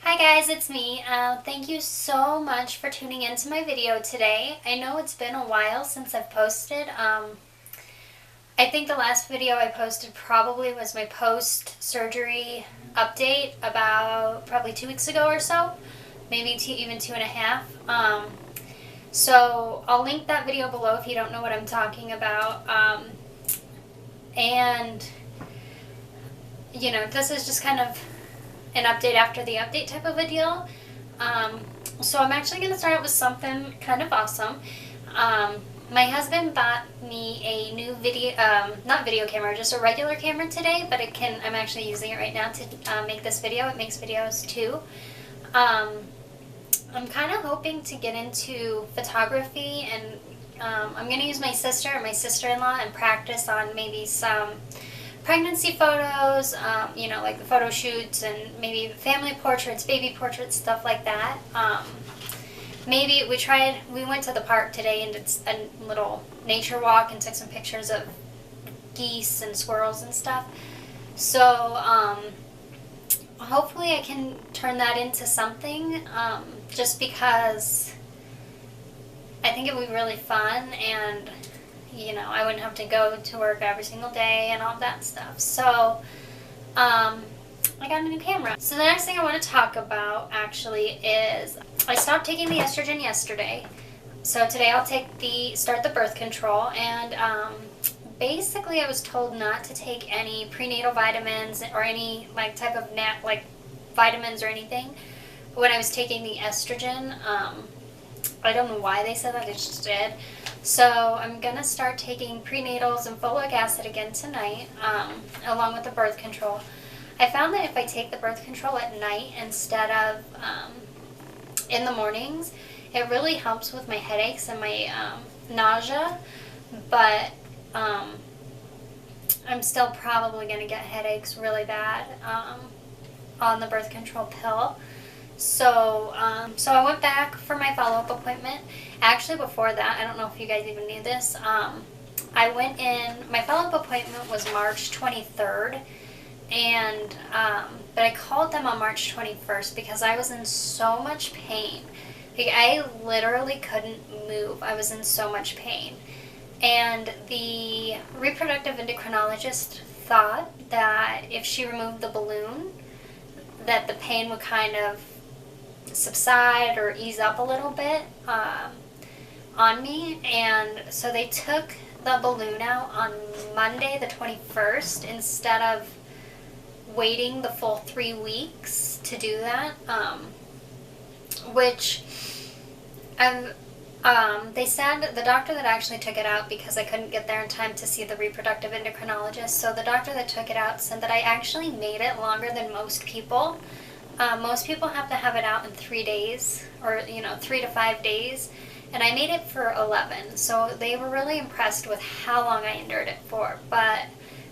Hi guys, it's me. Thank you so much for tuning into my video today. I know it's been a while since I've posted. I think the last video I posted probably was my post-surgery update about probably 2 weeks ago or so, maybe even 2.5. So I'll link that video below if you don't know what I'm talking about. And, this is just kind of an update after the update type of a deal. So I'm actually going to start out with something kind of awesome. My husband bought me a new not video camera, just a regular camera today, but I'm actually using it right now to make this video. It makes videos too. I'm kind of hoping to get into photography, and I'm going to use my sister and my sister-in-law and practice on maybe some pregnancy photos, like the photo shoots and maybe family portraits, baby portraits, stuff like that. Maybe we went to the park today and did a little nature walk and took some pictures of geese and squirrels and stuff. So hopefully I can turn that into something, just because I think it would be really fun, and I wouldn't have to go to work every single day and all that stuff. So, I got a new camera. So the next thing I want to talk about actually is I stopped taking the estrogen yesterday. So today I'll start the birth control, and basically I was told not to take any prenatal vitamins or any type of vitamins or anything when I was taking the estrogen. I don't know why they said that, it just did. So I'm going to start taking prenatals and folic acid again tonight, along with the birth control. I found that if I take the birth control at night instead of in the mornings, it really helps with my headaches and my nausea, but I'm still probably going to get headaches really bad on the birth control pill. So I went back for my follow-up appointment. Actually, before that, I don't know if you guys even knew this, I went in, my follow-up appointment was March 23rd, and, but I called them on March 21st because I was in so much pain. Like, I literally couldn't move. I was in so much pain. And the reproductive endocrinologist thought that if she removed the balloon, that the pain would kind of subside or ease up a little bit on me, and so they took the balloon out on Monday the 21st instead of waiting the full 3 weeks to do that, which they said the doctor that actually took it out, because I couldn't get there in time to see the reproductive endocrinologist, so the doctor that took it out said that I actually made it longer than most people. Most people have to have it out in 3 days, or 3 to 5 days, and I made it for 11. So they were really impressed with how long I endured it for, but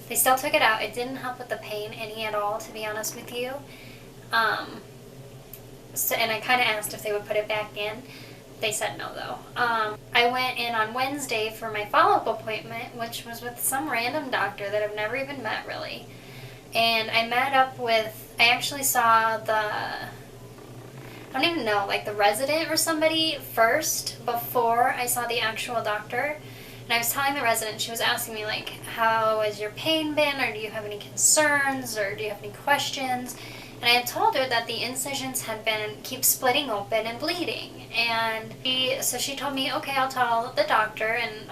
they still took it out. It didn't help with the pain any at all, to be honest with you. And I kind of asked if they would put it back in. They said no, though. I went in on Wednesday for my follow-up appointment, which was with some random doctor that I've never even met, really. And I met up with, I actually saw I don't even know, the resident or somebody first before I saw the actual doctor. And I was telling the resident, she was asking me, how has your pain been, or do you have any concerns, or do you have any questions? And I had told her that the incisions had keep splitting open and bleeding. And so she told me, okay, I'll tell the doctor, and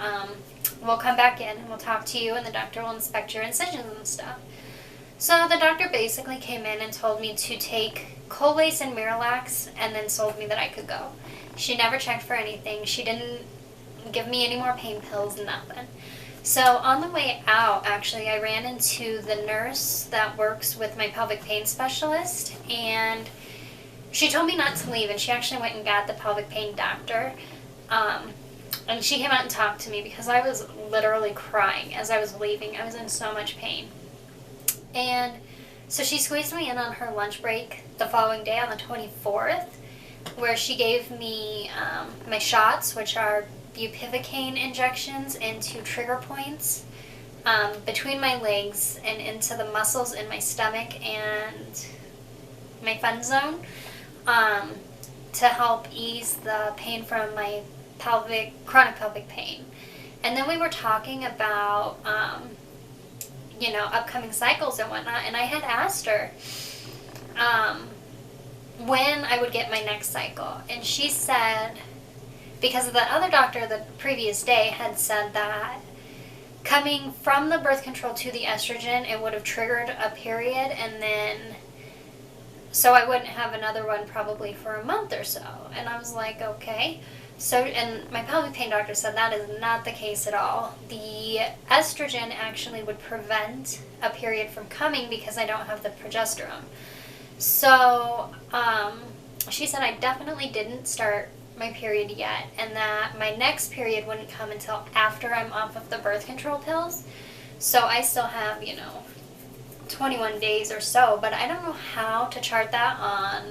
we'll come back in and we'll talk to you, and the doctor will inspect your incisions and stuff. So the doctor basically came in and told me to take Colace and Miralax, and then told me that I could go. She never checked for anything. She didn't give me any more pain pills, nothing. So on the way out, actually, I ran into the nurse that works with my pelvic pain specialist, and she told me not to leave, and she actually went and got the pelvic pain doctor. And she came out and talked to me because I was literally crying as I was leaving. I was in so much pain. And so she squeezed me in on her lunch break the following day on the 24th, where she gave me my shots, which are bupivacaine injections into trigger points between my legs and into the muscles in my stomach and my fun zone. to help ease the pain from my chronic pelvic pain. And then we were talking about, upcoming cycles and whatnot, and I had asked her when I would get my next cycle. And she said, because the other doctor the previous day had said that coming from the birth control to the estrogen, it would have triggered a period, and then so I wouldn't have another one probably for a month or so. And I was like, okay. So, and my pelvic pain doctor said that is not the case at all. The estrogen actually would prevent a period from coming because I don't have the progesterone. So, she said I definitely didn't start my period yet, and that my next period wouldn't come until after I'm off of the birth control pills. So I still have, 21 days or so, but I don't know how to chart that on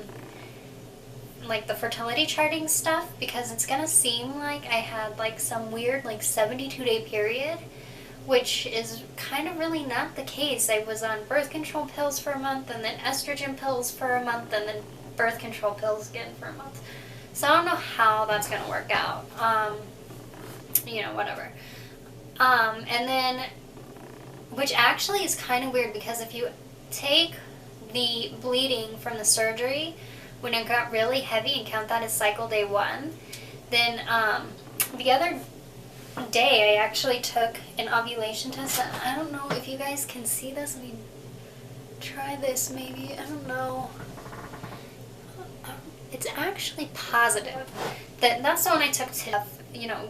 like the fertility charting stuff, because it's gonna seem like I had like some weird like 72-day period, which is kind of really not the case. I was on birth control pills for a month, and then estrogen pills for a month, and then birth control pills again for a month. So I don't know how that's gonna work out. Whatever. And then, which actually is kind of weird, because if you take the bleeding from the surgery when it got really heavy and count that as cycle day 1, then the other day I actually took an ovulation test. I don't know if you guys can see this. Let me try this maybe. I don't know. It's actually positive. That's the one I took to,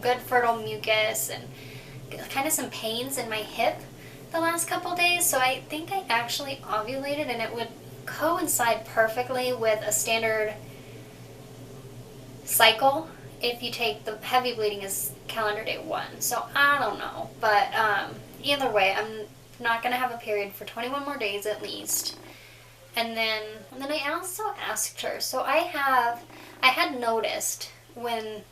good fertile mucus and kind of some pains in my hip the last couple days. So I think I actually ovulated, and it would coincide perfectly with a standard cycle if you take the heavy bleeding as calendar day 1. So I don't know, but either way, I'm not going to have a period for 21 more days at least. And then I also asked her, so I had noticed when,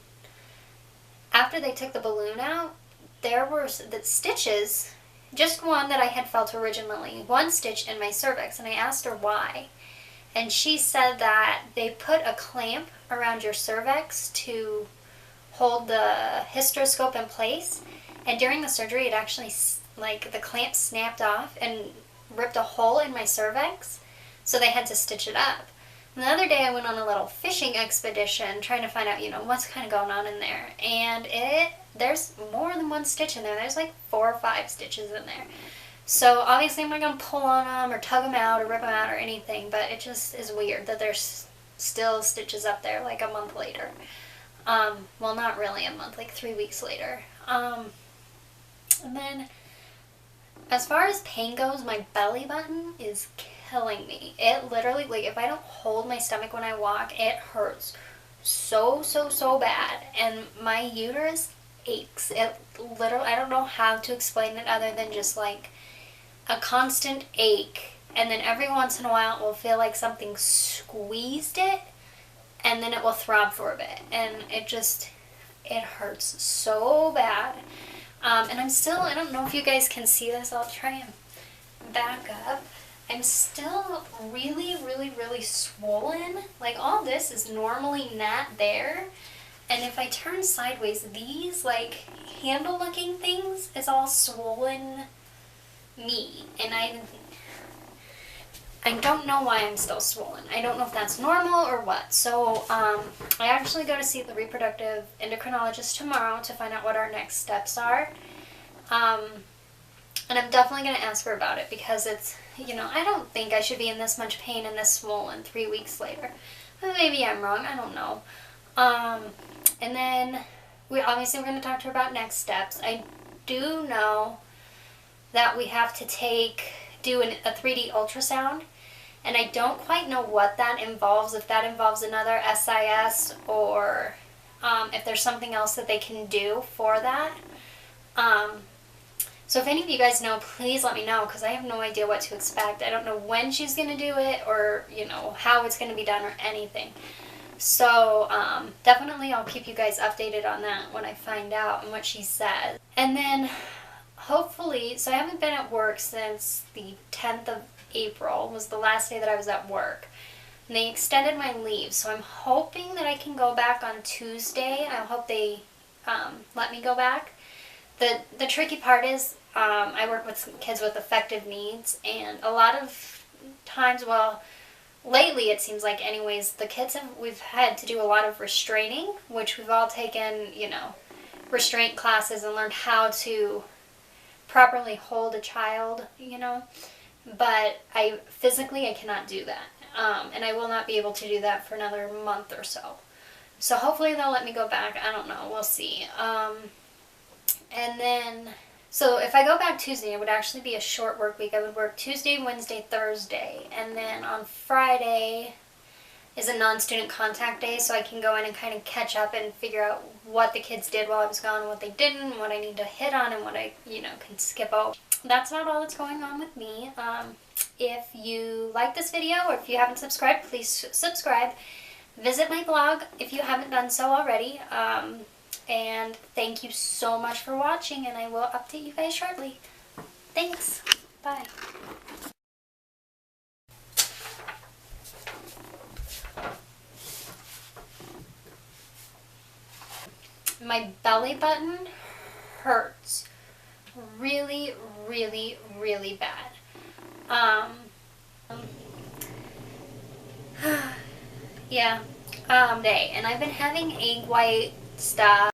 after they took the balloon out, there were the stitches, just one that I had felt originally, one stitch in my cervix, and I asked her why. And she said that they put a clamp around your cervix to hold the hysteroscope in place, and during the surgery it actually, the clamp snapped off and ripped a hole in my cervix, so they had to stitch it up. And the other day I went on a little fishing expedition trying to find out, what's kind of going on in there. And there's more than one stitch in there. There's like 4 or 5 stitches in there. So obviously I'm not going to pull on them or tug them out or rip them out or anything, but it just is weird that there's still stitches up there like a month later. Well, not really a month, like 3 weeks later. And then as far as pain goes, my belly button is killing me. It literally, if I don't hold my stomach when I walk, it hurts so bad. And my uterus aches. It literally, I don't know how to explain it other than just like a constant ache. And then every once in a while it will feel like something squeezed it, and then it will throb for a bit. And it hurts so bad. And I don't know if you guys can see this. I'll try and back up. I'm still really swollen. Like, all this is normally not there. And if I turn sideways, these, handle-looking things is all swollen me. And I don't know why I'm still swollen. I don't know if that's normal or what. So, I actually go to see the reproductive endocrinologist tomorrow to find out what our next steps are. And I'm definitely going to ask her about it, because it's, I don't think I should be in this much pain and this swollen 3 weeks later. But maybe I'm wrong. I don't know. And then we're going to talk to her about next steps. I do know that we have to do a 3D ultrasound, and I don't quite know what that involves, if that involves another SIS or if there's something else that they can do for that. So if any of you guys know, please let me know, because I have no idea what to expect. I don't know when she's going to do it, or, how it's going to be done or anything. So definitely I'll keep you guys updated on that when I find out and what she says. And then hopefully, so I haven't been at work since the 10th of April was the last day that I was at work. and they extended my leave. So I'm hoping that I can go back on Tuesday. I hope they let me go back. The tricky part is I work with kids with affective needs, and a lot of times, well, lately it seems like anyways, we've had to do a lot of restraining, which we've all taken, restraint classes and learned how to properly hold a child, but I cannot do that. And I will not be able to do that for another month or so. So hopefully they'll let me go back. I don't know. We'll see. And then, so if I go back Tuesday, it would actually be a short work week. I would work Tuesday, Wednesday, Thursday. And then on Friday is a non-student contact day, so I can go in and kind of catch up and figure out what the kids did while I was gone, what they didn't, what I need to hit on, and what I, can skip over. That's not all that's going on with me. If you like this video, or if you haven't subscribed, please subscribe. Visit my blog if you haven't done so already. And thank you so much for watching, and I will update you guys shortly. Thanks. Bye. My belly button hurts really, really, really bad. Yeah, day, and I've been having egg white stuff.